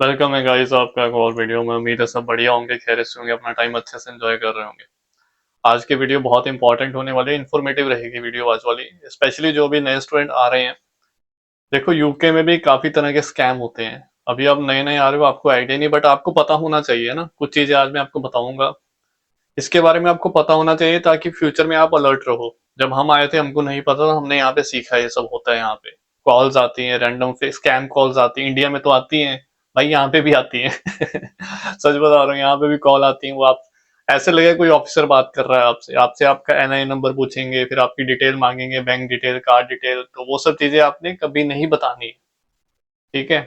Welcome है guys आपका एक और वीडियो में। उम्मीद है सब बढ़िया होंगे, खैरियत से होंगे, अपना टाइम अच्छे से एंजॉय कर रहे होंगे। आज की वीडियो बहुत इंपॉर्टेंट होने वाली है, इन्फॉर्मेटिव रहेगी वीडियो आज वाली, स्पेशली जो भी नए स्टूडेंट आ रहे हैं। देखो यूके में भी काफी तरह के स्कैम होते हैं। अभी आप नए नए आ रहे हो, आपको आइडिया नहीं, बट आपको पता होना चाहिए ना। कुछ चीजें आज मैं आपको बताऊंगा, इसके बारे में आपको पता होना चाहिए ताकि फ्यूचर में आप अलर्ट रहो। जब हम आए थे हमको नहीं पता था, हमने यहाँ पे सीखा ये सब होता है। यहाँ पे कॉल्स आती हैं, रैंडम पे स्कैम कॉल्स आती हैं, इंडिया में तो आती हैं भाई, यहाँ पे भी आती हैं। सच बता रहा हूँ, यहाँ पे भी कॉल आती है। वो आप ऐसे लगे कोई ऑफिसर बात कर रहा है आपसे, आपसे आपका एनआई नंबर पूछेंगे, फिर आपकी डिटेल मांगेंगे, बैंक डिटेल, कार्ड डिटेल। तो वो सब चीजें आपने कभी नहीं बतानी, ठीक है।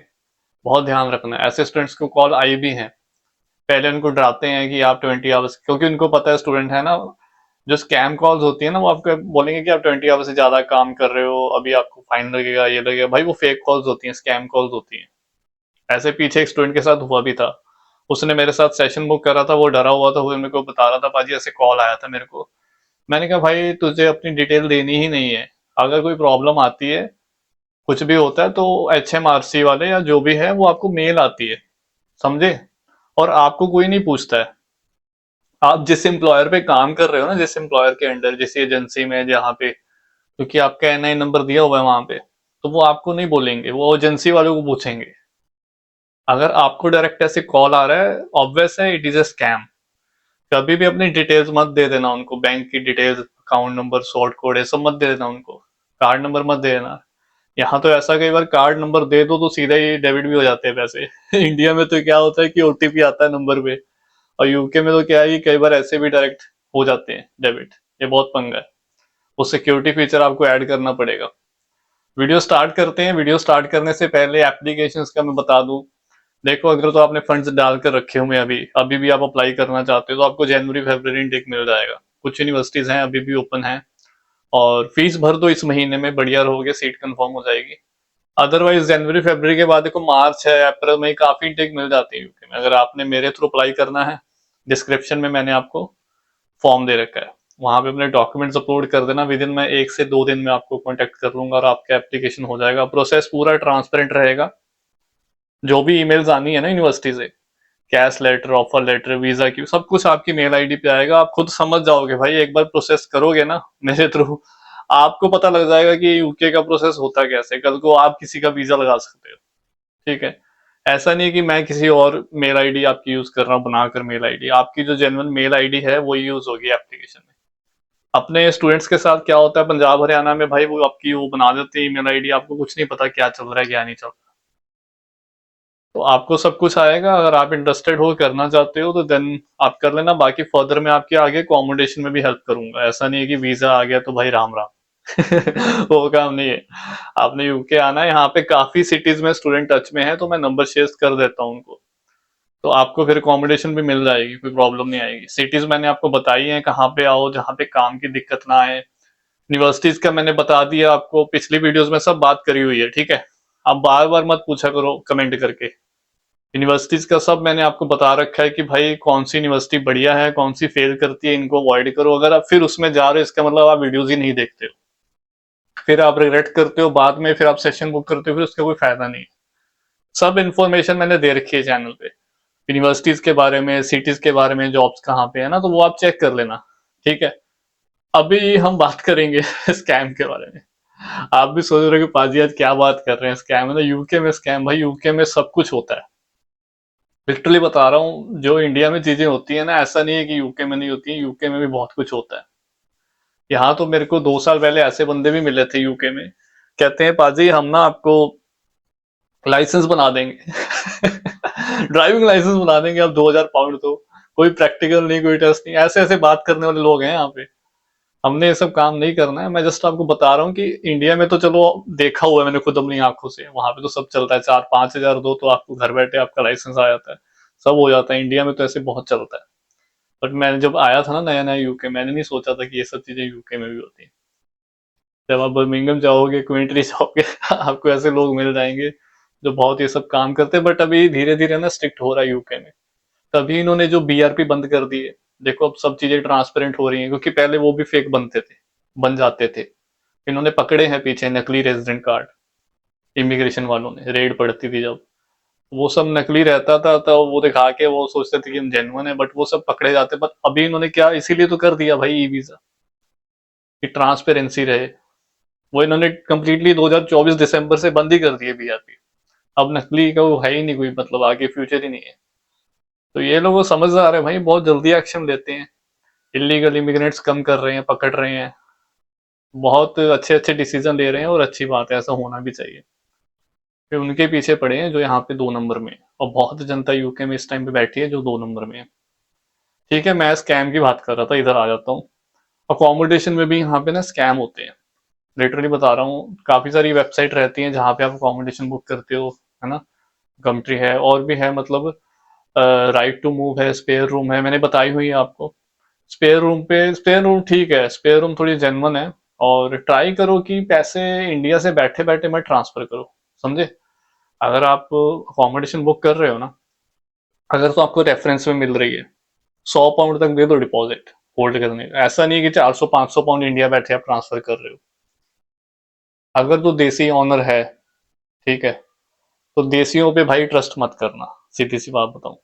बहुत ध्यान रखना है। ऐसे स्टूडेंट्स को कॉल आई भी हैं, पहले उनको डराते हैं कि आप 20 आवर्स, क्योंकि उनको पता है स्टूडेंट है ना। जो स्कैम कॉल्स होती है ना, वो आपको बोलेंगे कि आप 20 आवर्स से ज्यादा काम कर रहे हो, अभी आपको फाइन लगेगा, ये लगेगा। भाई वो फेक कॉल्स होती हैं, स्कैम कॉल्स होती हैं। ऐसे पीछे एक स्टूडेंट के साथ हुआ भी था। उसने मेरे साथ सेशन बुक करा था, वो डरा हुआ था, वो मेरे को बता रहा था पाजी ऐसे कॉल आया था मेरे को। मैंने कहा भाई तुझे अपनी डिटेल देनी ही नहीं है। अगर कोई प्रॉब्लम आती है, कुछ भी होता है, तो HMRC वाले या जो भी है वो आपको मेल आती है, समझे। और आपको कोई नहीं पूछता है। आप जिस एम्प्लॉयर पे काम कर रहे हो ना, जिस एम्प्लॉयर के अंडर, जिस एजेंसी में, जहाँ पे, क्योंकि आपका एनआई नंबर दिया हुआ है वहां पे, तो वो आपको नहीं बोलेंगे, वो एजेंसी वालों को पूछेंगे। अगर आपको डायरेक्ट ऐसे कॉल आ रहा है, ऑब्वियस है इट इज अ स्कैम। कभी भी अपनी डिटेल्स मत दे देना उनको, बैंक की details, account number, sort code, ये सब मत दे देना उनको। कार्ड नंबर मत दे देना। यहाँ तो ऐसा कई बार कार्ड नंबर दे दो तो सीधा ही डेबिट भी हो जाते हैं पैसे। इंडिया में तो क्या होता है कि ओटीपी आता है नंबर पे, और यूके में तो क्या है कि कई बार ऐसे भी डायरेक्ट हो जाते हैं डेबिट। ये बहुत पंगा है। वो सिक्योरिटी फीचर आपको ऐड करना पड़ेगा। वीडियो स्टार्ट करते हैं। वीडियो स्टार्ट करने से पहले एप्लीकेशंस का मैं बता दूं। देखो, अगर तो आपने फंड्स डालकर रखे हुए अभी अभी भी आप अप्लाई करना चाहते हो, तो आपको जनवरी फरवरी इनटेक मिल जाएगा। कुछ यूनिवर्सिटीज हैं अभी भी ओपन है, और फीस भर दो इस महीने में, बढ़िया रहोगे, सीट कंफर्म हो जाएगी। अदरवाइज जनवरी फरवरी के बाद देखो, मार्च है, अप्रैल में काफी इनटेक मिल जाती है यूके में। अगर आपने मेरे थ्रू अप्लाई करना है, डिस्क्रिप्शन में मैंने आपको फॉर्म दे रखा है, वहां पे अपने डॉक्यूमेंट्स अपलोड कर देना। विद इन मैं 1 से 2 दिन में आपको कांटेक्ट कर लूंगा और आपका एप्लीकेशन हो जाएगा। प्रोसेस पूरा ट्रांसपेरेंट रहेगा। जो भी ईमेल्स आनी है ना यूनिवर्सिटी से, CAS letter, offer letter, visa की, सब कुछ आपकी मेल आईडी पे आएगा। आप खुद समझ जाओगे भाई, एक बार प्रोसेस करोगे ना मेरे थ्रू, आपको पता लग जाएगा कि यूके का प्रोसेस होता कैसे। कल को आप किसी का वीजा लगा सकते हो, ठीक है। ऐसा नहीं है कि मैं किसी और मेल आईडी आपकी यूज कर रहा हूँ बनाकर मेल आईडी। आपकी जो जेन्युइन मेल आईडी है वो यूज होगी एप्लीकेशन में। अपने स्टूडेंट्स के साथ क्या होता है पंजाब हरियाणा में, भाई वो आपकी वो बना देते हैं ईमेल आईडी, आपको कुछ नहीं पता क्या चल रहा है क्या नहीं चल रहा। तो आपको सब कुछ आएगा। अगर आप इंटरेस्टेड हो, करना चाहते हो, तो देन आप कर लेना। बाकी फर्दर मैं आपके आगे अकोमोडेशन में भी हेल्प करूंगा। ऐसा नहीं है कि वीजा आ गया तो भाई राम राम। वो काम नहीं है। आपने यूके आना है, यहाँ पे काफी सिटीज में स्टूडेंट टच में है, तो मैं नंबर शेयर कर देता हूँ उनको। तो आपको फिर अकोमोडेशन भी मिल जाएगी, कोई प्रॉब्लम नहीं आएगी। सिटीज मैंने आपको बताई हैं, कहाँ पे आओ जहाँ पे काम की दिक्कत ना आए। यूनिवर्सिटीज का मैंने बता दिया आपको, पिछली वीडियोस में सब बात करी हुई है, ठीक है। आप बार बार मत पूछा करो कमेंट करके। यूनिवर्सिटीज का सब मैंने आपको बता रखा है कि भाई कौन सी यूनिवर्सिटी बढ़िया है, कौन सी फेल करती है, इनको अवॉइड करो। अगर आप फिर उसमें जा रहे हो, इसका मतलब आप वीडियोज ही नहीं देखते हो, फिर आप रिग्रेट करते हो बाद में, फिर आप सेशन बुक करते हो, फिर उसका कोई फायदा नहीं है। सब इन्फॉर्मेशन मैंने दे रखी है चैनल पे, यूनिवर्सिटीज के बारे में, सिटीज के बारे में, जॉब्स कहाँ पे है ना, तो वो आप चेक कर लेना, ठीक है। अभी हम बात करेंगे स्कैम के बारे में। आप भी सोच रहे हो कि पाजी आज क्या बात कर रहे हैं, स्कैम है ना यूके में। स्कैम भाई यूके में सब कुछ होता है, लिटरली बता रहा हूँ। जो इंडिया में चीजें होती है ना, ऐसा नहीं है कि यूके में नहीं होती है, यूके में भी बहुत कुछ होता है। यहाँ तो मेरे को 2 साल पहले ऐसे बंदे भी मिले थे यूके में, कहते हैं पाजी हम ना आपको लाइसेंस बना देंगे। ड्राइविंग लाइसेंस बना देंगे, आप 2,000 पाउंड दो। कोई प्रैक्टिकल नहीं, कोई टेस्ट नहीं। ऐसे ऐसे बात करने वाले लोग हैं यहाँ पे। हमने ये सब काम नहीं करना है। मैं जस्ट आपको बता रहा हूँ कि इंडिया में तो चलो देखा हुआ है मैंने खुद अपनी आंखों से, वहां पे तो सब चलता है। 4-5 हजार दो तो आपको घर बैठे आपका लाइसेंस आ जाता है, सब हो जाता है। इंडिया में तो ऐसे बहुत चलता है। बट मैंने जब आया था ना नया नया यूके, मैंने नहीं सोचा था कि ये सब चीजें यूके में भी होती है। जब आप बर्मिंघम जाओगे, क्विंटली जाओगे, आपको ऐसे लोग मिल जाएंगे जो बहुत ये सब काम करते हैं। बट अभी धीरे धीरे ना स्ट्रिक्ट हो रहा है यूके में। तभी इन्होंने जो बीआरपी बंद कर दी है। देखो अब सब चीजें ट्रांसपेरेंट हो रही हैं, क्योंकि पहले वो भी फेक बनते थे, बन जाते थे। इन्होंने पकड़े हैं पीछे नकली रेजिडेंट कार्ड, इमिग्रेशन वालों ने रेड पड़ती थी जब, वो सब नकली रहता था, तो वो दिखा के वो सोचते थे कि हम जेन्युइन है, बट वो सब पकड़े जाते। बट अभी इन्होंने क्या इसीलिए तो कर दिया भाई ई वीजा, कि ट्रांसपेरेंसी रहे। वो इन्होंने कंप्लीटली 2024 दिसंबर से बंद ही कर दिए बीआरपी। अब नकली का वो है ही नहीं कोई, मतलब आगे फ्यूचर ही नहीं है। तो ये लोग समझदार है भाई, बहुत जल्दी एक्शन लेते हैं, इलीगल इमिग्रेंट्स कम कर रहे हैं, पकड़ रहे हैं, बहुत अच्छे अच्छे डिसीजन ले रहे हैं, और अच्छी बात है, ऐसा होना भी चाहिए। फिर उनके पीछे पड़े हैं जो यहाँ पे 2 नंबर में है, और बहुत जनता यूके में इस टाइम पे बैठी है जो 2 नंबर में है। ठीक है, मैं स्कैम की बात कर रहा था, इधर आ जाता हूँ। अकोमोडेशन में भी यहाँ पे ना स्कैम होते हैं, लिटरली बता रहा हूँ। काफी सारी वेबसाइट रहती हैं जहाँ पे आप अकोमोडेशन बुक करते हो, है ना। गमट्री है, और भी है, मतलब राइट टू मूव है, स्पेयर रूम है, मैंने बताई हुई है आपको। स्पेयर रूम ठीक है, स्पेयर रूम थोड़ी जेन्युइन है। और ट्राई करो कि पैसे इंडिया से बैठे बैठे मत ट्रांसफर करो, समझे। अगर आप अकोमोडेशन बुक कर रहे हो ना, अगर तो आपको रेफरेंस में मिल रही है, 100 पाउंड तक दे दो डिपॉजिट होल्ड करने का। ऐसा नहीं है कि 400 500 पाउंड इंडिया बैठे आप ट्रांसफर कर रहे हो। अगर तो देसी ऑनर है, ठीक है, तो देसियों पे भाई ट्रस्ट मत करना, सीधी सी बात बताऊं।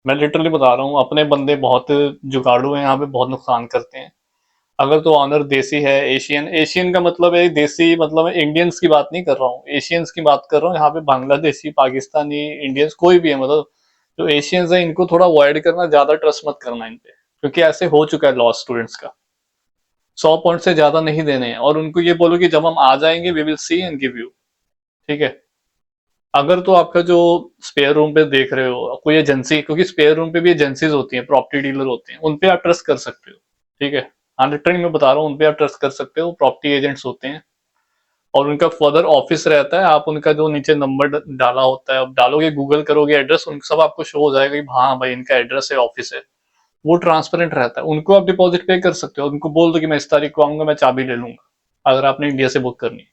मैं लिटरली बता रहा हूँ, अपने बंदे बहुत जुगाड़ू हैं यहाँ पे, बहुत नुकसान करते हैं। अगर तो ऑनर देसी है, एशियन, एशियन का मतलब है देसी, मतलब इंडियंस की बात नहीं कर रहा हूँ, एशियंस की बात कर रहा हूँ। यहाँ पे बांग्लादेशी, पाकिस्तानी, इंडियंस कोई भी है, मतलब जो एशियंस है इनको थोड़ा अवॉइड करना, ज्यादा ट्रस्ट मत करना इन पे, क्योंकि ऐसे हो चुका है लॉस स्टूडेंट्स का। 100 पॉइंट से ज्यादा नहीं देने हैं, और उनको ये बोलो कि जब हम आ जाएंगे we will see and give you. ठीक है। अगर तो आपका जो स्पेयर रूम पे देख रहे हो कोई एजेंसी, क्योंकि स्पेयर रूम पे भी एजेंसीज होती हैं, प्रॉपर्टी डीलर होते हैं, उन पे आप ट्रस्ट कर सकते हो। ठीक है, हाँ लिटरली मैं बता रहा हूँ, उन पे आप ट्रस्ट कर सकते हो, प्रॉपर्टी एजेंट्स होते हैं। और उनका फर्दर ऑफिस रहता है, आप उनका जो नीचे नंबर डाला होता है, आप डालोगे, गूगल करोगे एड्रेस, उन सब आपको शो हो जाएगा कि हाँ भाई इनका एड्रेस है, ऑफिस है। वो ट्रांसपेरेंट रहता है, उनको आप डिपॉजिट पे कर सकते हो, उनको बोल दो कि मैं इस तारीख को आऊंगा, मैं चाबी ले लूंगा, अगर आपने इंडिया से बुक करनी है।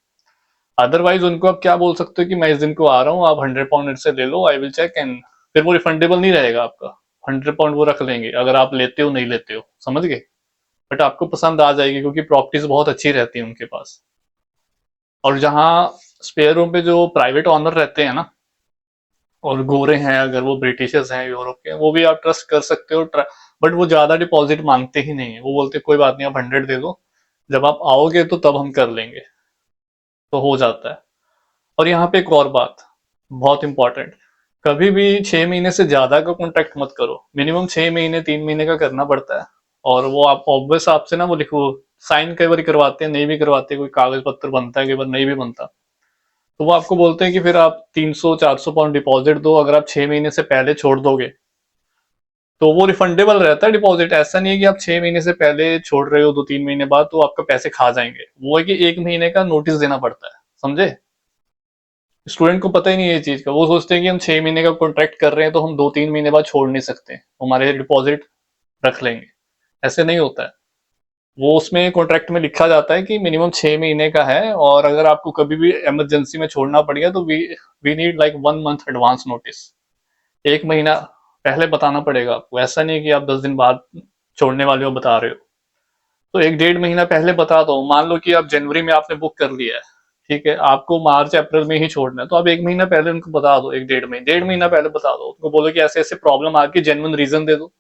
अदरवाइज उनको आप क्या बोल सकते हो कि मैं इस दिन को आ रहा हूँ, आप 100 पाउंड से ले लो, आई विल चेक एंड। फिर वो रिफंडेबल नहीं रहेगा आपका, 100 पाउंड वो रख लेंगे अगर आप लेते हो नहीं लेते हो, समझ गए। बट आपको पसंद आ जाएगी, क्योंकि प्रॉपर्टीज बहुत अच्छी रहती है उनके पास। और जहाँ स्पेयर रूम पे जो प्राइवेट ऑनर रहते हैं ना, और गोरे हैं, अगर वो ब्रिटिशर्स हैं, यूरोप के, वो भी आप ट्रस्ट कर सकते हो। बट वो ज्यादा डिपॉजिट मांगते ही नहीं है, वो बोलते कोई बात नहीं, आप 100 दे दो, जब आप आओगे तो तब हम कर लेंगे, तो हो जाता है। और यहाँ पे एक और बात बहुत इंपॉर्टेंट, कभी भी 6 महीने से ज्यादा का कॉन्ट्रैक्ट मत करो, मिनिमम 6 महीने 3 महीने का करना पड़ता है। और वो आप ऑब्वियस आपसे ना वो लिखो, साइन कई बार करवाते हैं, नहीं भी करवाते, कोई कागज पत्र बनता है, कई बार नहीं भी बनता। तो वो आपको बोलते हैं कि फिर आप 300 400 पाउंड डिपॉजिट दो, अगर आप 6 महीने से पहले छोड़ दोगे तो वो रिफंडेबल रहता है डिपॉजिट। ऐसा नहीं है कि आप 6 महीने से पहले छोड़ रहे हो, 2 3 महीने बाद तो आपका पैसे खा जाएंगे। वो है कि 1 महीने का नोटिस देना पड़ता है, समझे। स्टूडेंट को पता ही नहीं है ये चीज का, वो सोचते हैं कि हम 6 महीने का कॉन्ट्रैक्ट कर रहे हैं तो हम 2 3 महीने बाद छोड़ नहीं सकते, हमारे डिपॉजिट रख लेंगे। ऐसे नहीं होता है। वो उसमें कॉन्ट्रैक्ट में लिखा जाता है कि मिनिमम 6 महीने का है, और अगर आपको कभी भी इमरजेंसी में छोड़ना पड़ गया तो we need like 1 month advance notice. 1 महीना पहले बताना पड़ेगा आपको, ऐसा नहीं है कि आप 10 दिन बाद छोड़ने वाले हो बता रहे हो। तो 1 1.5 महीना पहले बता दो। मान लो कि आप जनवरी में आपने बुक कर लिया है, ठीक है, आपको मार्च अप्रैल में ही छोड़ना है, तो आप 1 महीना पहले उनको बता दो, 1 1.5 महीना पहले बता दो, उनको बोलो कि ऐसे ऐसे प्रॉब्लम आके जेन्युइन रीजन दे दो।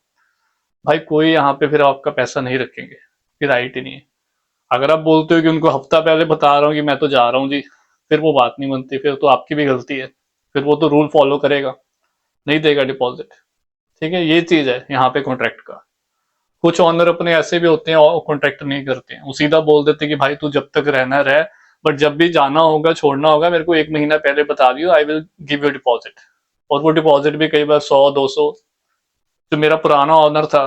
भाई कोई यहाँ पे फिर आपका पैसा नहीं रखेंगे, फिर राइट ही नहीं है। अगर आप बोलते हो कि उनको हफ्ता पहले बता रहा हूँ कि मैं तो जा रहा हूँ जी, फिर वो बात नहीं बनती, फिर तो आपकी भी गलती है, फिर वो तो रूल फॉलो करेगा, नहीं देगा डिपॉजिट। ठीक है, ये चीज है यहाँ पे कॉन्ट्रैक्ट का। कुछ ऑनर अपने ऐसे भी होते हैं और कॉन्ट्रैक्ट नहीं करते हैं, वो सीधा बोल देते हैं कि भाई तू जब तक रहना रह, बट जब भी जाना होगा, छोड़ना होगा, मेरे को 1 महीना पहले बता दियो, I will give you deposit. और वो डिपॉजिट भी कई बार 100 200। जो मेरा पुराना ऑनर था,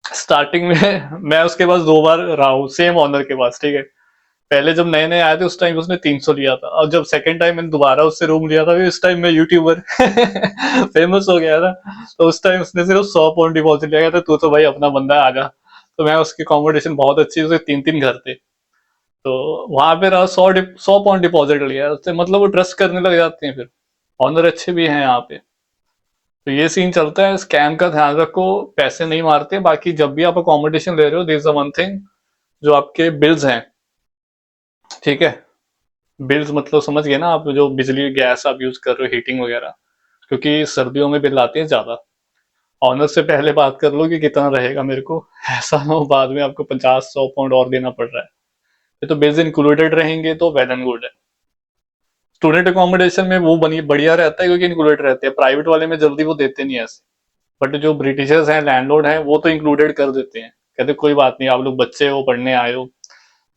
स्टार्टिंग में मैं उसके पास 2 बार रहा हूँ, सेम ऑनर के पास, ठीक है। पहले जब नए नए आए थे उस टाइम उसने 300 लिया था, और जब सेकंड टाइम मैंने दोबारा उससे रूम लिया था, इस टाइम मैं यूट्यूबर फेमस हो गया था, तो उस टाइम उसने सिर्फ 100 पाउंड डिपॉजिट लिया था, तू तो भाई अपना बंदा आ जा। तो मैं उसकी अकोमोडेशन बहुत अच्छी, उसके 3 3 घर थे, तो वहां पे रहा, 100 पाउंड डिपॉजिट लिया उससे, मतलब वो ट्रस्ट करने लग जाते हैं फिर। ऑनर अच्छे भी हैं यहाँ पे। तो ये सीन चलता है, स्कैम का ध्यान रखो, पैसे नहीं मारते। बाकी जब भी आप अकोमोडेशन ले रहे हो, दिस इज वन थिंग, जो आपके बिल्स हैं, ठीक है, बिल्स मतलब समझ गए ना आप, जो बिजली गैस आप यूज कर रहे हो, हीटिंग वगैरह, क्योंकि सर्दियों में बिल आते हैं ज्यादा। ऑनर से पहले बात कर लो कि कितना रहेगा मेरे को, ऐसा ना हो बाद में आपको 50-100 पाउंड और देना पड़ रहा है। ये तो बिल्स इंक्लूडेड रहेंगे तो वेल एंड गुड है। स्टूडेंट अकोमोडेशन में वो बनी बढ़िया रहता है क्योंकि इंक्लूडेड रहते हैं, प्राइवेट वाले में जल्दी वो देते नहीं है ऐसे। बट जो ब्रिटिशर्स हैं, लैंडलॉर्ड हैं, वो तो इंक्लूडेड कर देते हैं, कहते कोई बात नहीं, आप लोग बच्चे हो, पढ़ने आए हो,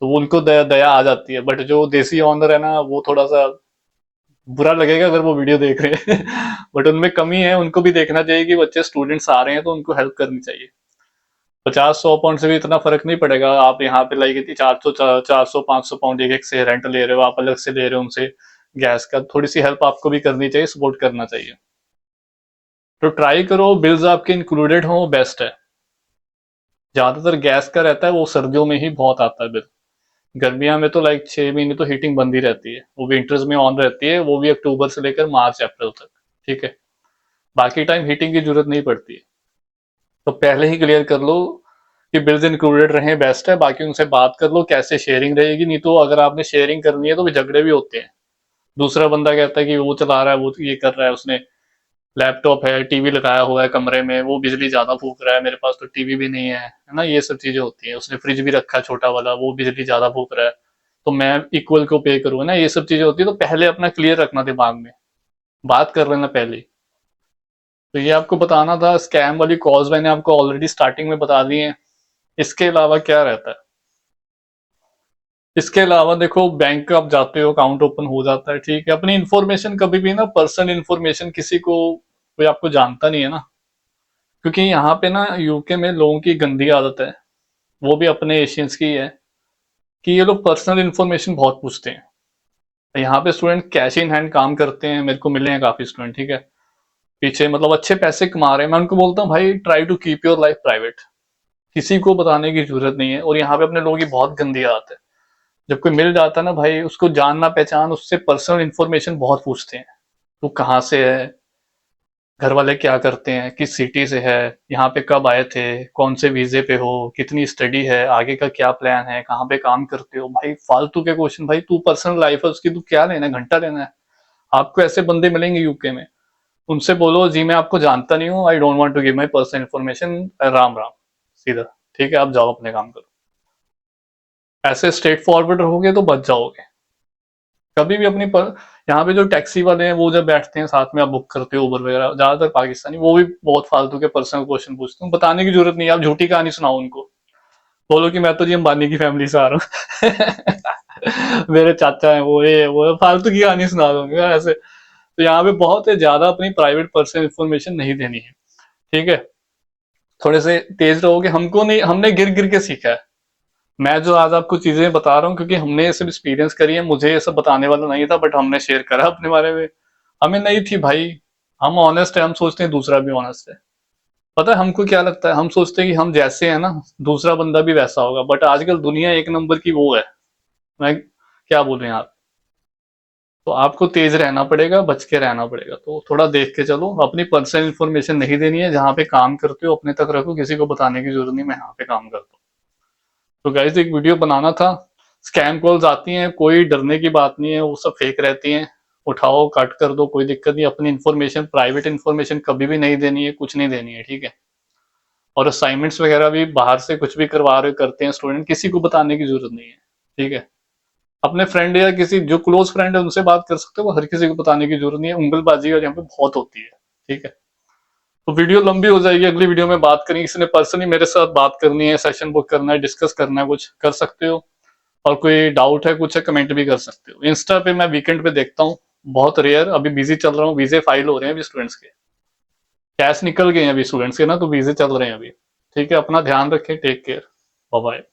तो वो उनको दया आ जाती है। बट जो देसी ऑनर है ना, वो थोड़ा सा बुरा लगेगा अगर वो वीडियो देख रहे हैं बट उनमें कमी है, उनको भी देखना चाहिए कि बच्चे स्टूडेंट्स आ रहे हैं तो उनको हेल्प करनी चाहिए। 50-100 पाउंड से भी इतना फर्क नहीं पड़ेगा। आप यहाँ पे लाइक 400-500 पाउंड एक एक से रेंट ले रहे हो, आप अलग से ले रहे हो उनसे गैस का, थोड़ी सी हेल्प आपको भी करनी चाहिए, सपोर्ट करना चाहिए। तो ट्राई करो बिल्स आपके इंक्लूडेड हो, बेस्ट है। ज्यादातर गैस का रहता है, वो सर्दियों में ही बहुत आता है बिल। गर्मियों में तो लाइक 6 महीने तो हीटिंग बंद ही रहती है, वो विंटर्स में ऑन रहती है, वो भी अक्टूबर से लेकर मार्च अप्रैल तक। ठीक है, बाकी टाइम हीटिंग की जरूरत नहीं पड़ती है। तो पहले ही क्लियर कर लो कि बिल्स इंक्लूडेड रहे, बेस्ट है। बाकी उनसे बात कर लो कैसे शेयरिंग रहेगी, नहीं तो अगर आपने शेयरिंग करनी है तो भी झगड़े भी होते हैं। दूसरा बंदा कहता है कि वो चला रहा है, वो ये कर रहा है, उसने लैपटॉप है, टीवी लगाया हुआ है कमरे में, वो बिजली ज्यादा फूक रहा है, मेरे पास तो टीवी भी नहीं है ना, ये सब चीजें होती हैं। उसने फ्रिज भी रखा है छोटा वाला, वो बिजली ज्यादा फूक रहा है, तो मैं इक्वल को पे करूंगा ना, ये सब चीजें होती है। तो पहले अपना क्लियर रखना दिमाग में, बात कर लेना पहले ही। तो ये आपको बताना था। स्कैम वाली कॉल्स मैंने आपको ऑलरेडी स्टार्टिंग में बता दी है। इसके अलावा क्या रहता है, इसके अलावा देखो, बैंक आप जाते हो, अकाउंट ओपन हो जाता है, ठीक है। अपनी इंफॉर्मेशन कभी भी ना, पर्सनल इंफॉर्मेशन किसी को, कोई आपको जानता नहीं है ना, क्योंकि यहाँ पे ना यूके में लोगों की गंदी आदत है, वो भी अपने एशियंस की है, कि ये लोग पर्सनल इन्फॉर्मेशन बहुत पूछते हैं। यहाँ पे स्टूडेंट कैश इन हैंड काम करते हैं, मेरे को मिले हैं काफी स्टूडेंट, ठीक है, पीछे मतलब अच्छे पैसे कमा रहे हैं। मैं उनको बोलता हूँ भाई try to keep your life private, किसी को बताने की जरूरत नहीं है। और यहाँ पे अपने लोगों की बहुत गंदी आदत है, जब कोई मिल जाता है ना भाई, उसको जानना पहचान, उससे पर्सनल इन्फॉर्मेशन बहुत पूछते हैं। तू कहाँ से है, घर वाले क्या करते हैं, किस सिटी से है, यहाँ पे कब आए थे, कौन से वीजे पे हो, कितनी स्टडी है, आगे का क्या प्लान है, कहाँ पे काम करते हो। भाई फालतू के क्वेश्चन, भाई तू पर्सनल लाइफ है उसकी, तू क्या लेना है, घंटा लेना है। आपको ऐसे बंदे मिलेंगे यूके में, उनसे बोलो जी मैं आपको जानता नहीं हूँ, I don't want to give my personal information, Ram Ram, सीधा। ठीक है, आप जाओ अपने काम करो। ऐसे स्ट्रेट फॉरवर्ड रहोगे तो बच जाओगे। कभी भी अपनी यहाँ पे जो टैक्सी वाले हैं, वो जब बैठते हैं साथ में, आप बुक करते हो उबर वगैरह, ज्यादातर पाकिस्तानी, वो भी बहुत फालतू के पर्सनल क्वेश्चन पूछते हैं। बताने की जरूरत नहीं है, आप झूठी कहानी सुनाओ उनको, बोलो कि मैं तो जी अंबानी की फैमिली से आ रहा हूँ मेरे चाचा है, वो ये वो फालतू की कहानी सुना दूंगे ऐसे। तो यहाँ पे बहुत है, ज्यादा अपनी प्राइवेट पर्सनल इन्फॉर्मेशन नहीं देनी है, ठीक है। थोड़े से तेज रहोगे, हमको नहीं, हमने गिर गिर के सीखा है। मैं जो आज आपको चीजें बता रहा हूँ क्योंकि हमने ये सब एक्सपीरियंस करी है, मुझे ये सब बताने वाला नहीं था, बट हमने शेयर करा अपने बारे में। हमें नहीं थी भाई, हम ऑनेस्ट है, हम सोचते हैं दूसरा भी ऑनेस्ट है। पता है हमको क्या लगता है, हम सोचते हैं कि हम जैसे हैं ना, दूसरा बंदा भी वैसा होगा, बट आजकल दुनिया एक नंबर की वो है, मैं क्या बोलूं यार। तो आपको तेज रहना पड़ेगा, बच के रहना पड़ेगा, तो थोड़ा देख के चलो। अपनी पर्सनल इन्फॉर्मेशन नहीं देनी है, जहाँ पे काम करते हो अपने तक रखो, किसी को बताने की जरूरत नहीं, मैं यहाँ पे काम करता हूँ। तो गाइस एक वीडियो बनाना था। स्कैम कॉल्स आती हैं, कोई डरने की बात नहीं है, वो सब फेक रहती हैं, उठाओ कट कर दो, कोई दिक्कत नहीं। अपनी इन्फॉर्मेशन, प्राइवेट इन्फॉर्मेशन कभी भी नहीं देनी है, कुछ नहीं देनी है, ठीक है। और असाइनमेंट्स वगैरह भी बाहर से कुछ भी करवा रहे करते हैं स्टूडेंट, किसी को बताने की जरूरत नहीं है, ठीक है। अपने फ्रेंड या किसी जो क्लोज फ्रेंड है उनसे बात कर सकते हो, हर किसी को बताने की जरूरत नहीं है। उंगलबाजी और यहाँ पे बहुत होती है, ठीक है। तो वीडियो लंबी हो जाएगी, अगली वीडियो में बात करेंगे। किसी ने पर्सनली मेरे साथ बात करनी है, सेशन बुक करना है, डिस्कस करना है, कुछ कर सकते हो। और कोई डाउट है कुछ है, कमेंट भी कर सकते हो। इंस्टा पे मैं वीकेंड पे देखता हूँ, बहुत रेयर, अभी बिजी चल रहा हूँ, वीजे फाइल हो रहे हैं अभी स्टूडेंट्स के, कैश निकल गए हैं अभी स्टूडेंट्स के ना, तो वीजे चल रहे हैं अभी। ठीक है, अपना ध्यान रखें, टेक केयर, बाय बाय।